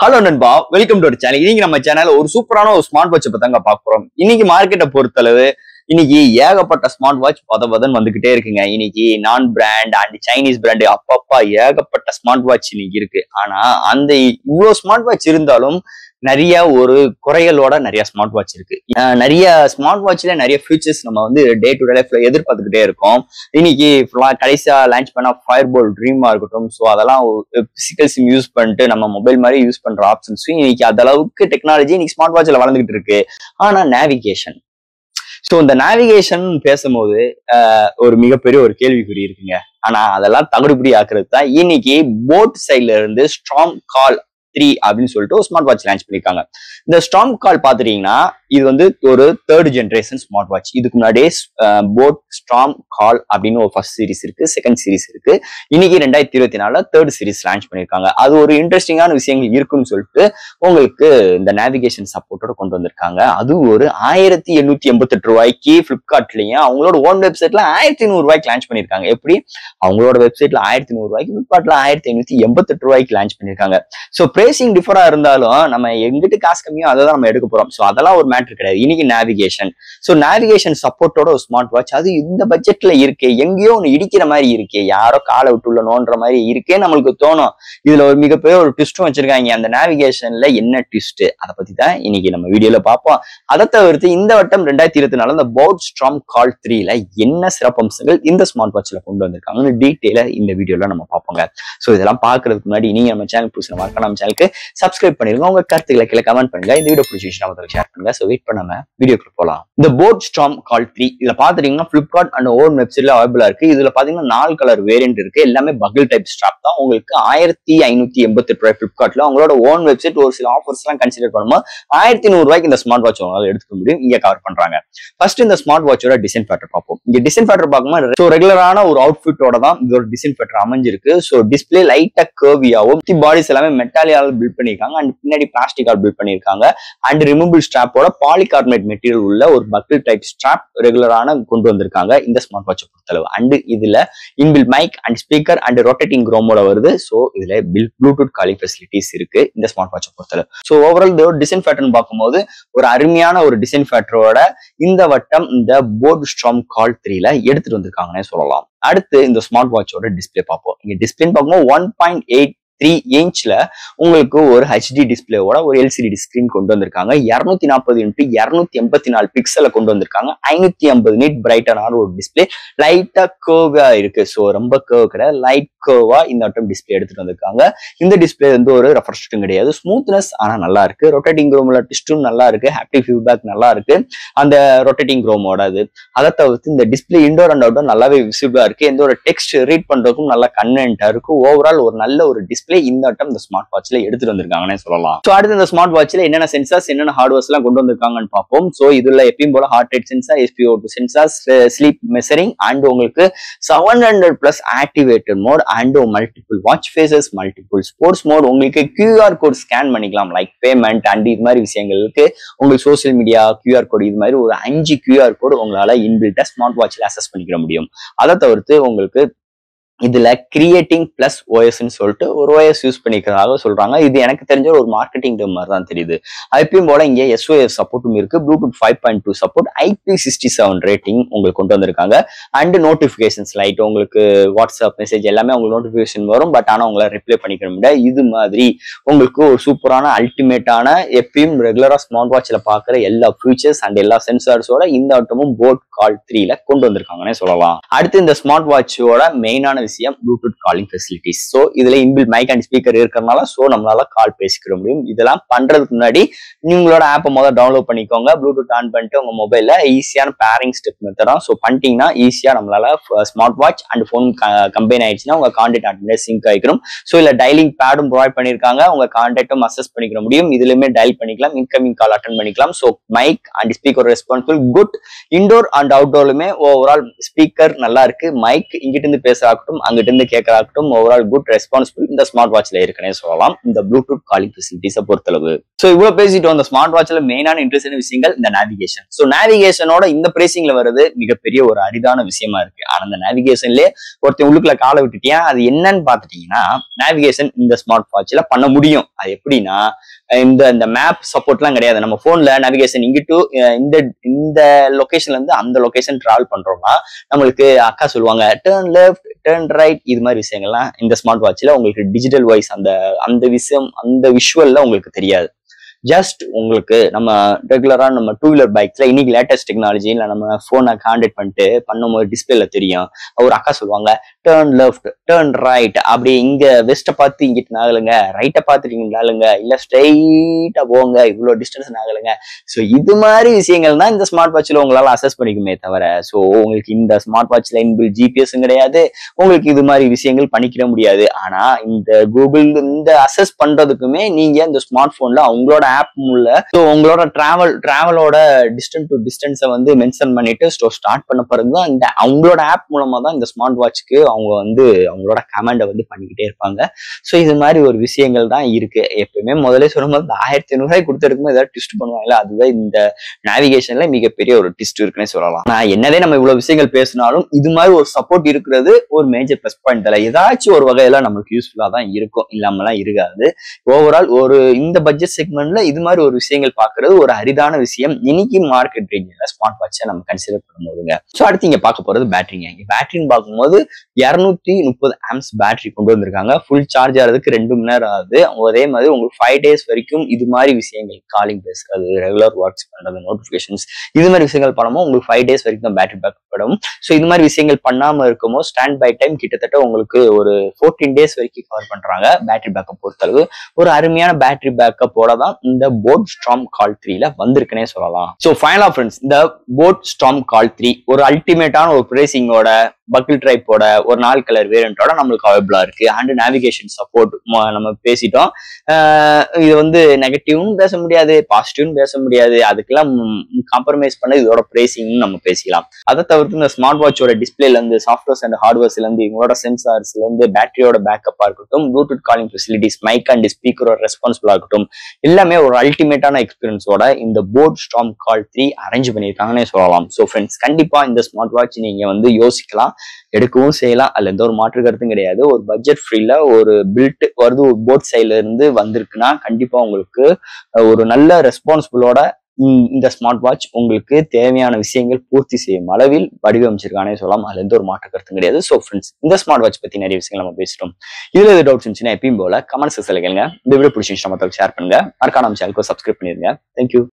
Hello நண்பா, welcome to channel. இன்னைக்கு நம்ம சேனல் ஒரு சூப்பரான ஒரு ஸ்மார்ட் வாட்ச் பத்தாங்க பார்க்க போறோம். இன்னைக்கு மார்க்கெட்டை பொறுத்தளவு இன்னைக்கு ஏகப்பட்ட ஸ்மார்ட் வாட்ச் பதன்னு வந்துகிட்டே இருக்குங்க. இன்னைக்கு நான் பிராண்ட் அண்ட் சைனீஸ் பிராண்ட் அப்பப்பா ஏகப்பட்ட ஸ்மார்ட் வாட்ச் இன்னைக்கு இருக்கு. ஆனா அந்த இவ்வளவு ஸ்மார்ட் வாட்ச் இருந்தாலும் நிறைய ஒரு குறைகளோட நிறைய ஸ்மார்ட் வாட்ச் இருக்கு. நிறைய ஸ்மார்ட் வாட்ச்ல நிறைய ஃபியூச்சர்ஸ் நம்ம வந்து டே டு டே லைஃப்ல எதிர்பார்த்துக்கிட்டே இருக்கோம். இன்னைக்கு கடைசியா லான்ச் பண்ண ஃபயர்போல் ட்ரீமா இருக்கட்டும், ஸோ அதெல்லாம் பிசிக்கல் சிம் யூஸ் பண்ணிட்டு நம்ம மொபைல் மாதிரி யூஸ் பண்ற ஆப்ஷன்ஸும் இன்னைக்கு அந்த அளவுக்கு டெக்னாலஜி இன்னைக்கு ஸ்மார்ட் வாட்ச்ல வளர்ந்துகிட்டு இருக்கு. ஆனா நேவிகேஷன், ஸோ இந்த நேவிகேஷன் பேசும்போது ஒரு மிகப்பெரிய ஒரு கேள்விக்குறி இருக்குங்க. ஆனா அதெல்லாம் தகுதிப்படி ஆக்குறது தான் இன்னைக்கு போட் சைட்ல இருந்து ஸ்ட்ராங் கால் 3 அப்படின்னு சொல்லிட்டு ஒரு ஸ்மார்ட் வாட்ச் லான்ச் பண்ணிருக்காங்க. இந்த ஸ்டார்ம் கால் பாத்துட்டீங்கன்னா இது வந்து ஒரு 3rd ஜெனரேஷன் ஸ்மார்ட் வாட்ச். இதுக்கு முன்னாடியே போட் ஸ்டார்ம் கால் அப்படின்னு ஒரு ஃபர்ஸ்ட் சீரிஸ் இருக்கு, செகண்ட் சீரிஸ் இருக்கு. இன்னைக்கு 2024 3rd சீரிஸ் லான்ச் பண்ணிருக்காங்க. அது ஒரு இன்ட்ரெஸ்டிங்கான விஷயங்கள் இருக்குன்னு சொல்லிட்டு உங்களுக்கு இந்த நேவிகேஷன் சப்போர்ட்டோட கொண்டு வந்திருக்காங்க. அது ஒரு 1888 ரூபாய்க்கு பிளிப்கார்ட்லயும் அவங்களோட ஓன் வெப்சைட்ல 1100 ரூபாய்க்கு லான்ச் பண்ணிருக்காங்க. எப்படி அவங்களோட வெப்சைட்ல 1100 ரூபாய்க்கு, பிளிப்கார்ட்ல 1588 ரூபாய்க்கு லான்ச் பண்ணிருக்காங்க. ஸோ பிரேசிங் டிஃபரா இருந்தாலும் நம்ம எங்கிட்ட காசு கம்மியோ அதை தான் நம்ம எடுக்க போறோம். ஸோ அதெல்லாம் ஒரு மேட்ரு கிடையாது. இன்னைக்கு நேவிகேஷன், ஸோ நேவிகேஷன் சப்போர்ட்டோட ஒரு ஸ்மார்ட் வாட்ச், அது இந்த பட்ஜெட்ல இருக்கு. எங்கேயோ ஒன்று இடிக்கிற மாதிரி இருக்கு, யாரோ காலை விட்டு உள்ள நோன்ற மாதிரி இருக்கே நம்மளுக்கு தோணும். இதுல ஒரு மிகப்பெரிய ஒரு ட்விஸ்டும் வச்சிருக்காங்க. அந்த நேவிகேஷன்ல என்ன ட்விஸ்ட், அதை பத்தி தான் இன்னைக்கு நம்ம வீடியோல பார்ப்போம். அதை தவிர்த்து இந்த வட்டம் 2024 இந்த போட் ஸ்டார்ம் கால் 3ல என்ன சிறப்பம்சங்கள் இந்த ஸ்மார்ட் வாட்ச்ல கொண்டு வந்திருக்காங்கன்னு டீட்டெயிலா இந்த வீடியோல நம்ம பார்ப்போங்க. ஸோ இதெல்லாம் பார்க்கறதுக்கு முன்னாடி நீங்க நம்ம சேனல் புதுசு மறக்காம நம்ம சேனலுக்கு சப்ஸ்கிரைப் பண்ணிருங்க. உங்க கருத்துக்களை கீழே கமெண்ட் பண்ணுங்க. இந்த வீடியோ பிடிச்சிருந்துச்சுன்னா முதல்ல ஷேர் பண்ணுங்க. ஸோ வெயிட் பண்ணாம வீடியோக்கு போகலாம். இந்த போட் ஸ்டார்ம் கால் 3 இதுல பாத்துட்டீங்கன்னா பிளிப்கார்ட் அண்ட் ஓன் வெப்சைட்ல அவைலபிளா இருக்கு. இதுல பாத்தீங்கன்னா 4 கலர் வேரியன்ட் இருக்கு. எல்லாமே பக்கிள் டைப் ஸ்ட்ராப் தான். உங்களுக்கு 1588 ரூபாய் பிளிப்கார்ட்ல. உங்களோட ஓன் வெப்சைட் ஒரு சில ஆஃபர்ஸ் எல்லாம் கன்சிடர் பண்ணும்போது 1100 ரூபாய்க்கு இந்த ஸ்மார்ட் வாட்ச் உங்களால எடுத்துக்க முடியும். இங்க கவர் பண்றாங்க. ஃபர்ஸ்ட் இந்த ஸ்மார்ட் வாட்சோட டிசைன் ஃபேக்டர் பார்ப்போம். இங்க டிசைன் ஃபேக்டர் பார்க்கும்போது ஸோ ரெகுலரான ஒரு அவுட்ஃபிட்டோட தான் இதோட டிசைன் ஃபேக்டர் அமைஞ்சிருக்கு. ஸோ டிஸ்பிளே லைட்டா கர்வியாவும், பாடிஸ் எல்லாமே மெட்டாலியால பில்ட் பண்ணிருக்காங்க அண்ட் பின்னாடி பிளாஸ்டிக்கால் பில்ட் பண்ணிருக்காங்க. அண்ட் ரிமூவபிள் ஸ்ட்ராப்போட பாலிகார்பனேட் மெட்டீரியல் உள்ள ஒரு பக்கிள் டைப் ஸ்ட்ராப் ரெகுலரான கொண்டு வந்திருக்காங்க இந்த ஸ்மார்ட் வாட்சை பொறுத்தளவு. அண்ட் இதுல inbuilt mic and speaker and rotating க்ரோமோட வருது. ஸோ இதுல ப்ளூடூத் காலிங் ஃபெசிலிட்டிஸ் இருக்கு இந்த ஸ்மார்ட் வாட்சை பொறுத்தளவு. ஸோ ஓவரால் இதோட டிசைன் ஃபேக்டர்னு பார்க்கும்போது ஒரு அருமையான ஒரு டிசைன் ஃபேக்டரோட இந்த வட்டம் இந்த போட் ஸ்டார்ம் கால் 3ல எடுத்துட்டு வந்திருக்காங்கன்னே சொல்லலாம். அடுத்து இந்த ஸ்மார்ட் வாட்சோட டிஸ்பிளே பார்ப்போம். இங்க டிஸ்பிளே பார்க்கும்போது 1.83 இன்ச்ல உங்களுக்கு ஒரு ஹெச்டி டிஸ்பிளேவோட ஒரு எல்சிடி ஸ்கிரீன் கொண்டு வந்திருக்காங்க. 240x284 பிக்சலை கொண்டு வந்திருக்காங்க. 550 நிட் பிரைட்டான ஒரு டிஸ்பிளே, லைட்டா கர்வா இருக்கு. ஸோ ரொம்ப கர்வ் கிடையாது, லைட் கர்வா இந்த வட்டம் டிஸ்பிளே எடுத்துட்டு வந்திருக்காங்க. இந்த டிஸ்பிளே வந்து ஒரு ரெஃப்ரெஷ்டும் கிடையாது, ஸ்மூத்னஸ் ஆனா நல்லா இருக்கு. ரொட்டேட்டிங் க்ரோமோட டிஸ்டும் நல்லா இருக்கு, ஹாப்டிக் ஃபீட்பேக் நல்லா இருக்கு அந்த ரொட்டேட்டிங் க்ரோமோட. அதை தவிர்த்து இந்த டிஸ்பிளே இன்டோர் அண்ட் அவுட்டோர் நல்லாவே விசிபிளா இருக்கு. எந்த ஒரு டெக்ஸ்ட் ரீட் பண்றதுக்கும் நல்லா கன்வீனியன்ட்டா இருக்கு. ஓவரால் ஒரு நல்ல ஒரு டிஸ்பிளே இந்த வட்டம் இந்த ஸ்மார்ட் வாட்ச்ல எடுத்துட்டு வந்திருக்காங்கன்னு சொல்லலாம். ஸோ அடுத்து இந்த ஸ்மார்ட் வாட்ச்ல என்னென்ன சென்சார்ஸ், என்னென்ன ஹார்ட்வேர்ஸ் எல்லாம் கொண்டு வந்திருக்காங்கன்னு பார்ப்போம். ஸோ இதுல எப்பயும் போல heart rate sensor, SpO2 sensor, sleep measuring and உங்களுக்கு 700+ activated mode and multiple watch faces, multiple sports mode, உங்களுக்கு QR கோட் ஸ்கேன் பண்ணிக்கலாம் லைக் பேமெண்ட் அண்ட் இது மாதிரி விஷயங்களுக்கு. உங்களுக்கு சோசியல் மீடியா QR கோட் இது மாதிரி ஒரு 5 QR கோட் உங்களால இன்பில்ட்டா ஸ்மார்ட் வாட்ச்ல அக்சஸ் பண்ணிக்க முடியும். அதை தவிர்த்து உங்களுக்கு இதுல கிரியேட்டிங் பிளஸ் OSன்னு சொல்லிட்டு ஒரு OS யூஸ் பண்ணிக்கிறதாக சொல்றாங்க. இது எனக்கு தெரிஞ்ச ஒரு மார்க்கெட்டிங் டேர்ம் மாதிரி தான் தெரியுது. ஐபிஎம் போல இங்க SOS சப்போர்ட்டும் இருக்கு, ப்ளூடூத் 5.2 சப்போர்ட், IP67 ரேட்டிங் உங்களுக்கு கொண்டு வந்திருக்காங்க. அண்ட் நோட்டிபிகேஷன்ஸ் லைட் உங்களுக்கு வாட்ஸ்அப் மெசேஜ் எல்லாமே உங்களுக்கு நோட்டிபிகேஷன் வரும். பட் ஆனா உங்களை ரிப்ளை பண்ணிக்க முடியாது. இது மாதிரி உங்களுக்கு ஒரு சூப்பரான அல்டிமேட்டான எப்பயும் ரெகுலரா ஸ்மார்ட் வாட்ச்ல பாக்குற எல்லா ஃபீச்சர்ஸ் அண்ட் எல்லா சென்சார்ஸோட இந்த வட்டமும் போட் கால் 3ல கொண்டு வந்திருக்காங்கன்னே சொல்லலாம். அடுத்து இந்த ஸ்மார்ட் வாட்சோட மெயினான விஷயம் ப்ளூடூத் காலிங் ஃபெசிலிட்டிஸ். ஸோ இதுல இன்பில் மைக் அண்ட் ஸ்பீக்கர் இருக்கிறதுனால ஸோ நம்மளால கால் பேசிக்கிற முடியும். இதெல்லாம் பண்றதுக்கு முன்னாடி நீங்களோட ஆப்பை முதல்ல டவுன்லோட் பண்ணிக்கோங்க. ப்ளூடூத் ஆன் பண்ணிட்டு உங்க மொபைல்ல ஈஸியான பேரிங் ஸ்டெப் மெத்தடா. ஸோ பண்ணிட்டீங்கன்னா ஈஸியா நம்மளால smart watch and phone combine ஆயிடுச்சுன்னா உங்க கான்டாக்ட் ஆட்டோமேட்டிக்கா சிங்க் ஆகிக்கிறோம். ஸோ இல்ல டைலிங் பேடும் ப்ரொவைட் பண்ணிருக்காங்க, உங்க கான்டாக்டும் அசஸ் பண்ணிக்கிற முடியும். இதுலயுமே டயல் பண்ணிக்கலாம், இன்கமிங் கால் அட்டன் பண்ணிக்கலாம். So mic and speaker responsible good. Indoor and அவுட்டோர்லுமே ஓவரால் ஸ்பீக்கர் நல்லா இருக்கு. மைக் இங்கிட்ட இருந்து பேசுறாகட்டும், ஆகட்டும், அங்கிட்ட இருந்து கேட்கறாகட்டும், ஓவரால் குட் ரெஸ்பான்சிபிள் இந்த ஸ்மார்ட் வாட்ச்ல இருக்குன்னே சொல்லலாம். இந்த ப்ளூடூத் காலிங் ஃபெசிலிட்டிஸை பொறுத்தளவு. ஸோ இவ்வளவு பேசிட்டோம். அந்த ஸ்மார்ட் வாட்ச்ல மெயினான இன்ட்ரெஸ்டான விஷயங்கள் இந்த நேவிகேஷன். ஸோ நேவிகேஷனோட இந்த பிரைசிங்ல வருது மிகப்பெரிய ஒரு அரிதான விஷயமா இருக்கு. ஆனா அந்த நேவிகேஷன்லயே ஒருத்தன் உள்ளுக்குள்ள காலை விட்டுட்டியா, அது என்னன்னு பாத்துட்டீங்கன்னா நேவிகேஷன் இந்த ஸ்மார்ட் வாட்ச்ல பண்ண முடியும். அது எப்படின்னா இந்த மேப் சப்போர்ட்லாம் கிடையாது. நம்ம போன்ல நேவிகேஷன் இங்கிட்டு இந்த இந்த லொகேஷன்ல இருந்து அந்த லொகேஷன் டிராவல் பண்றோம்னா நம்மளுக்கு அக்கா சொல்லுவாங்க டேர்ன் லெஃப்ட், டேர்ன் ரைட், இது மாதிரி விஷயங்கள்லாம் இந்த ஸ்மார்ட் வாட்ச்ல உங்களுக்கு டிஜிட்டல் வாய்ஸ் அந்த விஷயம் அந்த விஷுவல்ல உங்களுக்கு தெரியாது. ஜஸ்ட் உங்களுக்கு நம்ம ரெகுலரா நம்ம டூ வீலர் பைக்ஸ்ல இன்னைக்கு லேட்டஸ்ட் டெக்னாலஜி இல்ல நம்ம போனை கான்டாக்ட் பண்ணிட்டு பண்ணும்போது டிஸ்பிளேல தெரியும். ஒரு அக்கா சொல்லுவாங்க டேர்ன் லெஃப்ட், டேர்ன் ரைட், அப்படி இங்க வெஸ்ட பார்த்து இங்கிட்டு நாகலுங்க, ரைட்டை பார்த்துட்டு நாளுங்க, இல்ல ஸ்ட்ரெயிட்டா போங்க, இவ்வளவு டிஸ்டன்ஸ் நாகலுங்க. ஸோ இது மாதிரி விஷயங்கள் தான் இந்த ஸ்மார்ட் வாட்ச்ல உங்களால அசஸ் பண்ணிக்குமே தவிர, ஸோ உங்களுக்கு இந்த ஸ்மார்ட் வாட்ச்ல இன்பில் ஜிபிஎஸும் கிடையாது, உங்களுக்கு இது மாதிரி விஷயங்கள் பண்ணிக்கிற முடியாது. ஆனா இந்த கூகுள் இந்த அசஸ் பண்றதுக்குமே நீங்க இந்த ஸ்மார்ட் போன்ல அவங்களோட ஆப் உள்ள உங்களோட டிராவலோட டிஸ்டன்ஸ் டு டிஸ்டன்ஸை வந்து மென்ஷன் பண்ணிட்டு ஸ்டார்ட் பண்ண பிறகுதான் இந்த அவங்களோட ஆப் மூலமா தான் இந்த ஸ்மார்ட் வாட்ச்க்கு அவங்க வந்து அவங்களோட கமாண்டை வந்து பண்ணிக்கிட்டே இருப்பாங்க. ஸோ இது மாதிரி ஒரு விஷயங்கள் தான் இருக்கு. எப்பயுமே முதலே சொல்லும்போது இந்த 1500 கொடுத்துருக்கும் ஏதாவது ட்விஸ்ட் பண்ணுவாங்கல்ல, அதுதான் இந்த நேவிகேஷன்ல மிகப்பெரிய ஒரு ட்விஸ்ட் இருக்குன்னே சொல்லலாம். நான் என்னதே நம்ம இவ்வளவு விஷயங்கள் பேசினாலும் இது மாதிரி ஒரு சப்போர்ட் இருக்கிறது ஒரு மேஜர் பிளஸ் பாயிண்ட் தான். ஏதாச்சும் ஒரு வகையில நமக்கு யூஸ்ஃபுல்லா தான் இருக்கும், இல்லாமலாம் இருக்காது. ஓவரால் ஒரு இந்த பட்ஜெட் செக்மெண்ட்ல இது மாதிரி ஒரு விஷயங்கள் பாக்குறது ஒரு அரிதான விஷயம். இன்னைக்கு மார்க்கெட் ரேஞ்சில் ஸ்மார்ட் வாட்சை நம்ம கன்சிடர் பண்ணும்போதுங்க. ஸோ அடுத்து இங்க பார்க்க போறது பேட்டரிங்க. இங்க பேட்டரின்னு பார்க்கும்போது 230 ஆம்ஸ் பேட்டரி கொண்டு வந்திருக்காங்க. ஃபுல் சார்ஜ் ஆகிறதுக்கு 2 மணி நேரம் ஆகுது. அதே மாதிரி உங்களுக்கு 5 days வரைக்கும் இது மாதிரி விஷயங்கள் காலிங் பேசுறது, ரெகுலர் ஒர்க்ஸ் பண்றது, நோட்டிபிகேஷன்ஸ், இது மாதிரி விஷயங்கள் பண்ணும்போது உங்களுக்கு 5 days வரைக்கும் தான் பேட்டரி பேக்கப் படும். ஸோ இது மாதிரி விஷயங்கள் பண்ணாம இருக்கும்போது ஸ்டாண்ட் பை டைம் கிட்டத்தட்ட உங்களுக்கு ஒரு 14 days வரைக்கும் கவர் பண்றாங்க. பேட்டரி பேக்கப் பொறுத்தளவு ஒரு அருமையான பேட்டரி பேக்கப்போட தான் இந்த போட் ஸ்டார்ம் கால் 3ல வந்திருக்குன்னே சொல்லலாம். சோ ஃபைனலா ஃப்ரெண்ட்ஸ், இந்த போட் ஸ்டார்ம் கால் 3 ஒரு அல்டிமேட்டான ஒரு பிரைசிங்கோட பக்கிள் ட்ரைப்போட ஒரு 4 கலர் வேரியண்டோட நம்மளுக்கு அவைலபிளா இருக்கு. அண்ட் நேவிகேஷன் சப்போர்ட் நம்ம பேசிட்டோம். இது வந்து நெகட்டிவ்னு பேச முடியாது, பாசிட்டிவ்னு பேச முடியாது, அதுக்கெல்லாம் காம்ப்ரமைஸ் பண்ண இதோட பிரைசிங் நம்ம பேசிக்கலாம். அதை தவிர்த்து இந்த ஸ்மார்ட் வாட்சோட டிஸ்பிளேல இருந்து சாஃப்ட்வேர்ஸ் அண்ட் ஹார்ட்வேர்ஸ்ல இருந்து இவங்களோட சென்சார்ஸ்ல இருந்து பேட்டரியோட பேக்கப்பா இருக்கட்டும், Bluetooth calling facilities, mic and ஸ்பீக்கரோட ரெஸ்பான்சிபிளா இருக்கட்டும், எல்லாமே ஒரு அல்டிமேட்டான எக்ஸ்பீரியன்ஸோட இந்த போட் ஸ்டார்ம் கால் 3 அரேஞ்ச் பண்ணியிருக்காங்கன்னே சொல்லலாம். ஸோ ஃப்ரெண்ட்ஸ், கண்டிப்பா இந்த ஸ்மார்ட் வாட்ச் நீங்க வந்து யோசிக்கலாம், எடுக்கவும் செய்யலாம். அதுல எந்த ஒரு மாற்று கருத்தும் கிடையாது. ஒரு பட்ஜெட் ஃப்ரீல ஒரு பில்ட் வருது ஒரு போட் சைட்ல இருந்து வந்திருக்குன்னா கண்டிப்பா உங்களுக்கு ஒரு நல்ல ரெஸ்பான்சிபிளோட இந்த ஸ்மார்ட் வாட்ச் உங்களுக்கு தேவையான விஷயங்கள் பூர்த்தி செய்யும் அளவில் வடிவமைச்சிருக்கானே சொல்லலாம். அதுல எந்த ஒரு மாற்று கருத்தும் கிடையாது. ஸோ ஃப்ரெண்ட்ஸ், இந்த ஸ்மார்ட் வாட்ச் பத்தி நிறைய விஷயங்கள் நம்ம பேசிட்டோம். இதுல எது டவுட்ஸ் இருந்துச்சுன்னா எப்பயும் போல கமெண்ட் செக்ஷன்ல கேளுங்க. இந்த வீடியோ பிடிச்சிருந்துச்சு மத்தவங்களுக்கு ஷேர் பண்ணுங்க. மறக்காம நம்ம சேனலுக்கு சப்ஸ்கிரைப் பண்ணிருங்க. தேங்க்யூ.